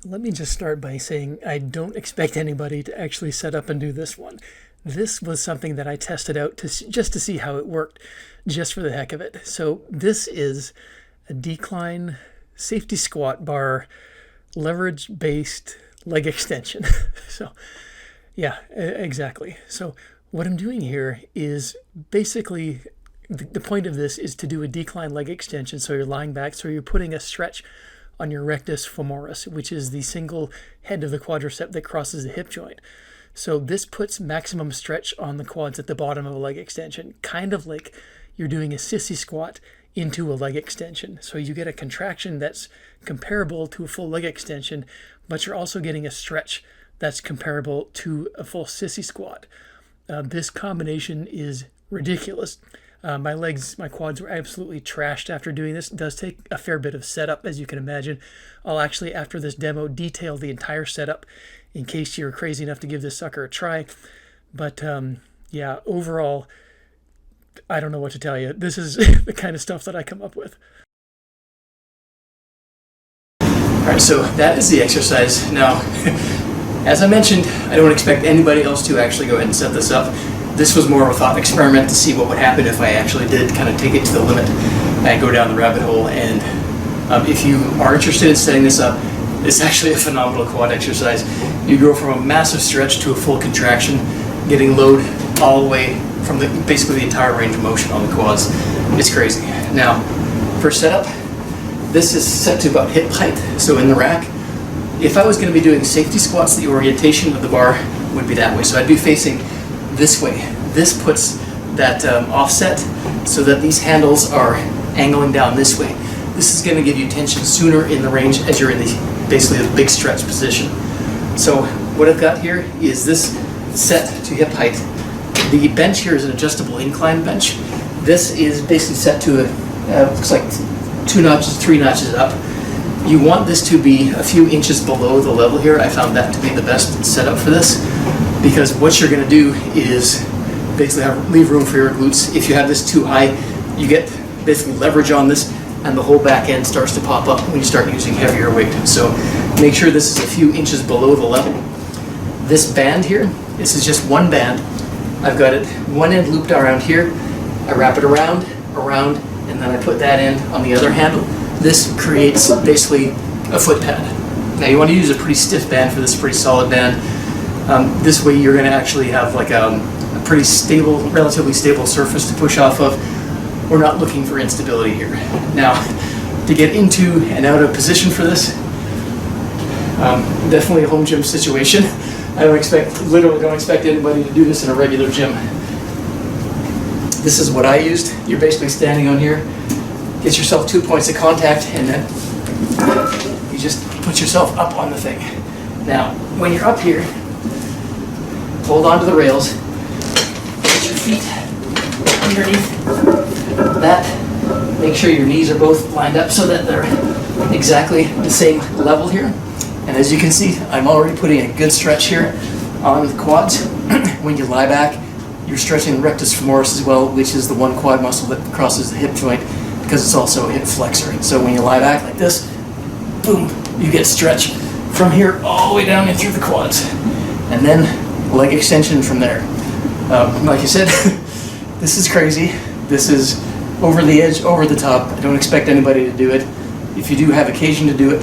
Let me just start by saying I don't expect anybody to actually set up and do this one. This was something that I tested out just to see how it worked, just for the heck of it. So this is a decline safety squat bar, leverage-based leg extension. So yeah, exactly. So what I'm doing here is basically the point of this is to do a decline leg extension. So you're lying back, so you're putting a stretch on your rectus femoris, which is the single head of the quadricep that crosses the hip joint. So this puts maximum stretch on the quads at the bottom of a leg extension, kind of like you're doing a sissy squat into a leg extension. So you get a contraction that's comparable to a full leg extension, but you're also getting a stretch that's comparable to a full sissy squat. This combination is ridiculous. My quads were absolutely trashed after doing this. It does take a fair bit of setup, as you can imagine. I'll actually, after this demo, detail the entire setup in case you're crazy enough to give this sucker a try. But yeah, overall, I don't know what to tell you. This is the kind of stuff that I come up with. All right, so that is the exercise. Now, as I mentioned, I don't expect anybody else to actually go ahead and set this up. This was more of a thought experiment to see what would happen if I actually did kind of take it to the limit and go down the rabbit hole. And if you are interested in setting this up, it's actually a phenomenal quad exercise. You go from a massive stretch to a full contraction, getting load all the way from basically the entire range of motion on the quads. It's crazy. Now, for setup, this is set to about hip height, so in the rack. If I was going to be doing safety squats, the orientation of the bar would be that way. So I'd be facing this way. This puts that offset so that these handles are angling down this way. This is going to give you tension sooner in the range as you're in basically the big stretch position. So what I've got here is this set to hip height. The bench here is an adjustable incline bench. This is basically set to looks like 2 notches, 3 notches up. You want this to be a few inches below the level here. I found that to be the best setup for this, because what you're going to do is basically leave room for your glutes. If you have this too high, you get basically leverage on this, and the whole back end starts to pop up when you start using heavier weight. So make sure this is a few inches below the level. This band here, this is just one band. I've got it one end looped around here. I wrap it around, and then I put that end on the other handle. This creates basically a foot pad. Now you want to use a pretty stiff band for this, pretty solid band. This way you're going to actually have like a pretty stable, relatively stable surface to push off of. We're not looking for instability here. Now, to get into and out of position for this, definitely a home gym situation. I literally don't expect anybody to do this in a regular gym. This is what I used. You're basically standing on here, get yourself 2 points of contact, and then you just put yourself up on the thing. Now, when you're up here, hold on to the rails, put your feet underneath that. Make sure your knees are both lined up so that they're exactly the same level here. And as you can see, I'm already putting a good stretch here on the quads. When you lie back, you're stretching the rectus femoris as well, which is the one quad muscle that crosses the hip joint, because it's also a hip flexor. So when you lie back like this, boom, you get stretch from here all the way down and through the quads. And then leg extension from there. Like I said, this is crazy. This is over the edge, over the top. I don't expect anybody to do it. If you do have occasion to do it,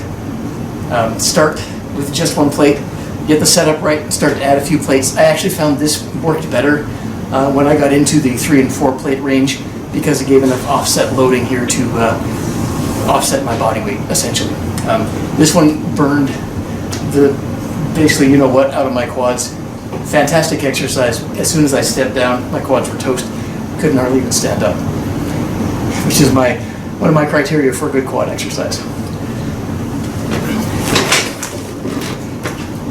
start with just one plate, get the setup right, and start to add a few plates. I actually found this worked better when I got into the 3 and 4 plate range, because it gave enough offset loading here to offset my body weight, essentially. This one burned basically you know what out of my quads. Fantastic exercise. As soon as I stepped down, my quads were toast. Couldn't hardly even stand up, which is one of my criteria for a good quad exercise.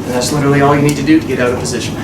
And that's literally all you need to do to get out of position.